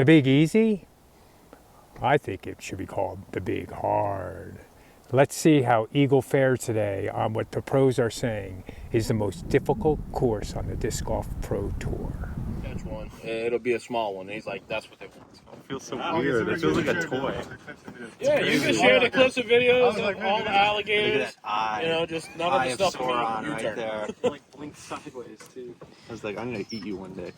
The Big Easy? I think it should be called the Big Hard. Let's see how Eagle fares today on what the pros are saying is the most difficult course on the Disc Golf Pro Tour. Catch one. It'll be a small one. He's like, that's what they want. It feels so weird. It feels like a toy. Yeah, you can share the clips of videos of all the alligators. You know, just none of the stuff Sauron you right turn. there. Like blink sideways too. I was like, I'm gonna eat you one day.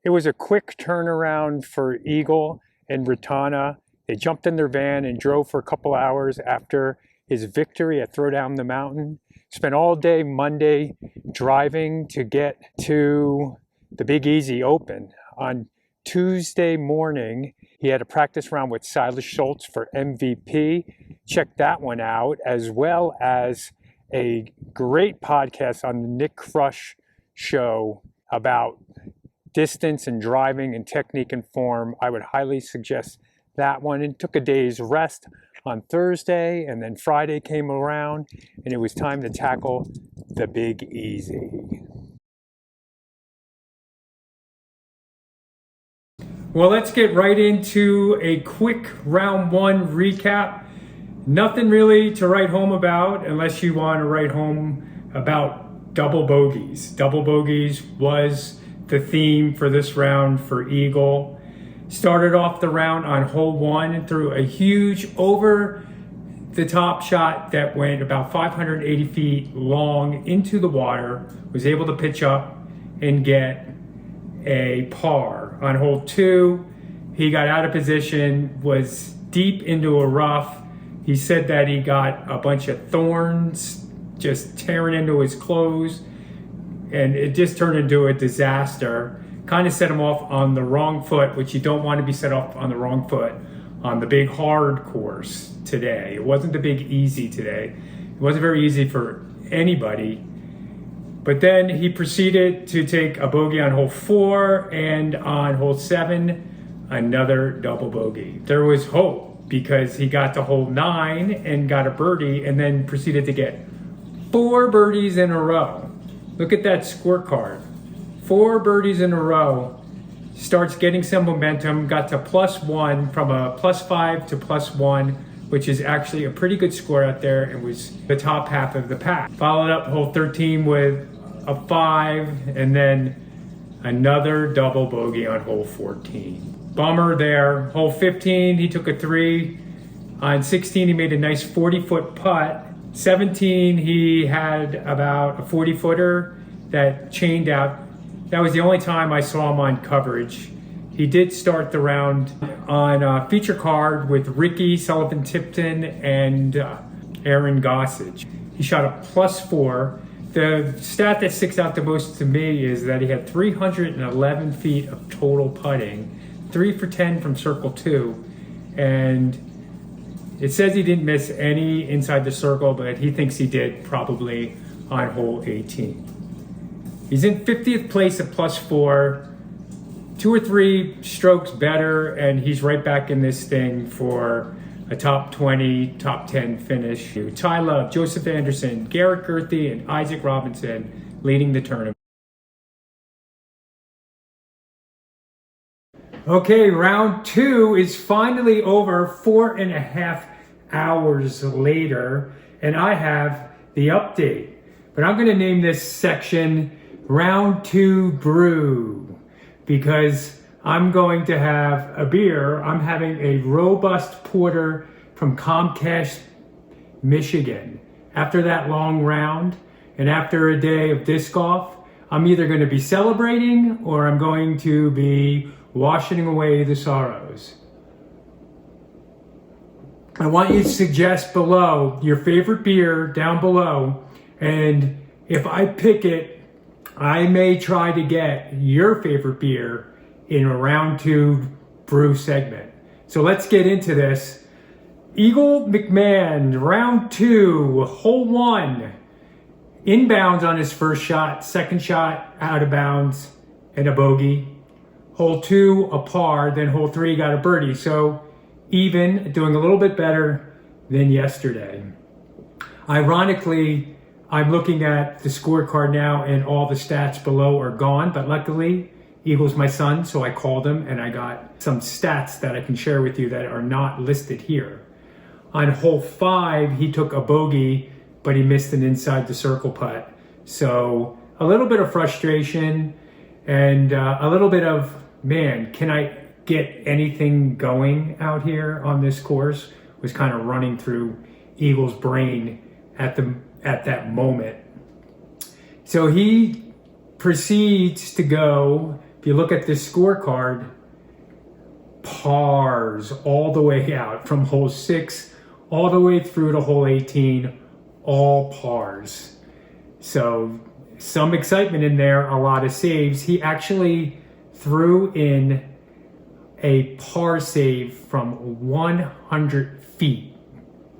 It was a quick turnaround for Eagle and Ratana. They jumped in their van and drove for a couple hours after his victory at Throwdown the Mountain. Spent all day Monday driving to get to the Big Easy Open. On Tuesday morning, he had a practice round with Silas Schultz for MVP. Check that one out, as well as a great podcast on the Nick Crush show about distance and driving and technique and form. I would highly suggest that one. And took a day's rest on Thursday, and then Friday came around and it was time to tackle the Big Easy. Well, let's get right into a quick round one recap. Nothing really to write home about unless you want to write home about double bogeys. Double bogeys was the theme for this round for Eagle. Started off the round on hole one through a huge over the top shot that went about 580 feet long into the water. Was able to pitch up and get a par. On hole two, he got out of position, was deep into a rough. He said that he got a bunch of thorns just tearing into his clothes, and it just turned into a disaster. Kind of set him off on the wrong foot, which you don't want to be set off on the wrong foot on the Big Hard course today. It wasn't the Big Easy today. It wasn't very easy for anybody. But then he proceeded to take a bogey on hole four, and on hole seven, another double bogey. There was hope because he got to hole nine and got a birdie, and then proceeded to get 4 birdies in a row. Look at that scorecard. 4 birdies in a row. Starts getting some momentum, got to +1 from a +5 to +1, which is actually a pretty good score out there, and was the top half of the pack. Followed up hole 13 with a 5, and then another double bogey on hole 14. Bummer there. Hole 15, he took a 3. On 16, he made a nice 40-foot putt. 17, he had about a 40-footer that chained out. That was the only time I saw him on coverage. He did start the round on a feature card with Ricky Sullivan-Tipton and Aaron Gossage. He shot a +4. The stat that sticks out the most to me is that he had 311 feet of total putting, 3 for 10 from circle 2, and it says he didn't miss any inside the circle, but he thinks he did probably on hole 18. He's in 50th place at +4, 2 or 3 strokes better, and he's right back in this thing for a top 20, top 10 finish. Ty Love, Joseph Anderson, Garrett Gerthy, and Isaac Robinson leading the tournament. Okay, round 2 is finally over 4.5 hours later, and I have the update. But I'm going to name this section Round 2 Brew, because I'm going to have a beer. I'm having a robust porter from Comcast, Michigan. After that long round and after a day of disc golf, I'm either going to be celebrating or I'm going to be washing away the sorrows. I want you to suggest below your favorite beer down below, and if I pick it, I may try to get your favorite beer in a round 2 brew segment. So let's get into this. Eagle McMahon, round 2, hole 1. Inbounds on his first shot, second shot out of bounds and a bogey. Hole 2, a par, then hole 3 got a birdie. So even, doing a little bit better than yesterday. Ironically, I'm looking at the scorecard now and all the stats below are gone, but luckily Eagle's my son, so I called him and I got some stats that I can share with you that are not listed here. On hole 5, he took a bogey, but he missed an inside the circle putt. So a little bit of frustration and a little bit of, man, can I get anything going out here on this course? Was kind of running through Eagle's brain at that moment. So he proceeds to go, if you look at this scorecard, pars all the way out from hole 6 all the way through to hole 18, all pars. So some excitement in there, a lot of saves. He actually threw in a par save from 100 feet.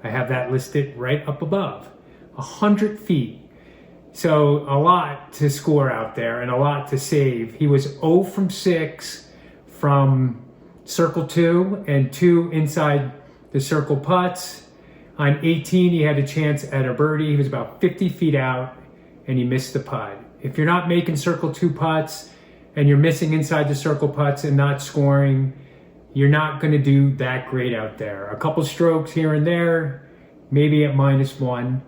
I have that listed right up above, 100 feet. So a lot to score out there and a lot to save. He was 0 from 6 from circle 2 and 2 inside the circle putts. On 18, he had a chance at a birdie. He was about 50 feet out and he missed the putt. If you're not making circle 2 putts and you're missing inside the circle putts and not scoring, you're not going to do that great out there. A couple strokes here and there, maybe at -1.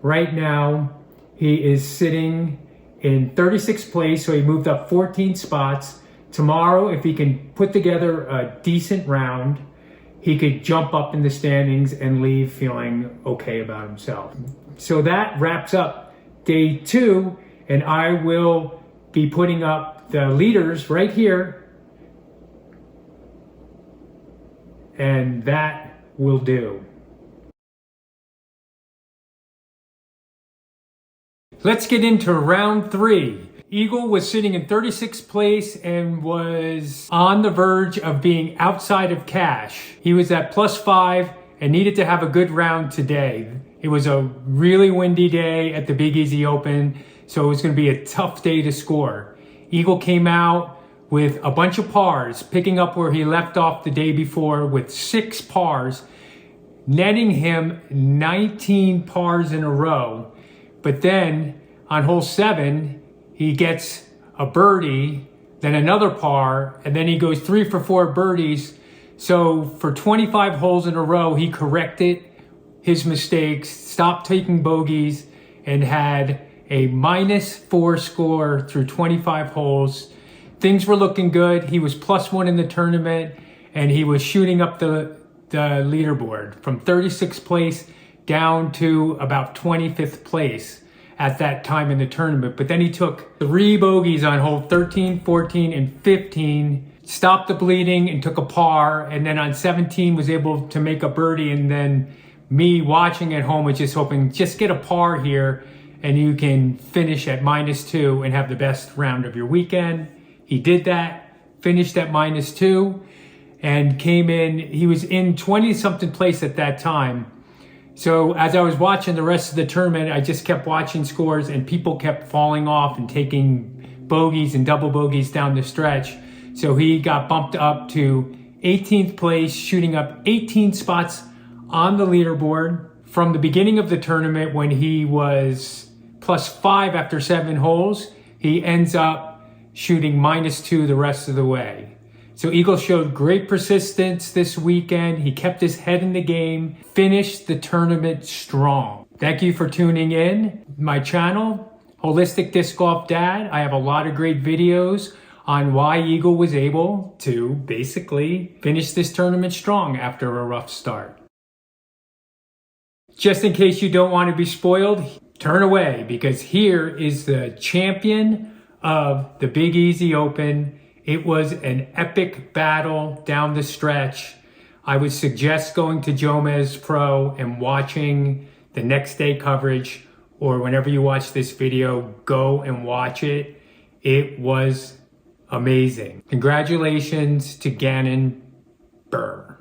Right now, he is sitting in 36th place, so he moved up 14 spots. Tomorrow, if he can put together a decent round, he could jump up in the standings and leave feeling okay about himself. So that wraps up day 2, and I will be putting up the leaders right here, and that will do. Let's get into round 3. Eagle was sitting in 36th place and was on the verge of being outside of cash. He was at +5 and needed to have a good round today. It was a really windy day at the Big Easy Open, so it was going to be a tough day to score. Eagle came out with a bunch of pars, picking up where he left off the day before with 6 pars, netting him 19 pars in a row. But then on hole 7, he gets a birdie, then another par, and then he goes 3 for 4 birdies. So for 25 holes in a row, he corrected his mistakes, stopped taking bogeys, and had a -4 score through 25 holes. Things were looking good. He was +1 in the tournament, and he was shooting up the leaderboard from 36th place down to about 25th place at that time in the tournament. But then he took 3 bogeys on hole 13, 14, and 15, stopped the bleeding and took a par. And then on 17 was able to make a birdie. And then me watching at home was just hoping, just get a par here and you can finish at -2 and have the best round of your weekend. He did that, finished at -2 and came in, he was in 20 something place at that time. So as I was watching the rest of the tournament, I just kept watching scores and people kept falling off and taking bogeys and double bogeys down the stretch. So he got bumped up to 18th place, shooting up 18 spots on the leaderboard. From the beginning of the tournament, when he was +5 after 7 holes, he ends up shooting -2 the rest of the way. So Eagle showed great persistence this weekend. He kept his head in the game, finished the tournament strong. Thank you for tuning in. My channel, Holistic Disc Golf Dad. I have a lot of great videos on why Eagle was able to basically finish this tournament strong after a rough start. Just in case you don't want to be spoiled, turn away because here is the champion of the Big Easy Open. It was an epic battle down the stretch. I would suggest going to Jomez Pro and watching the next day coverage, or whenever you watch this video, go and watch it. It was amazing. Congratulations to Gannon Burr.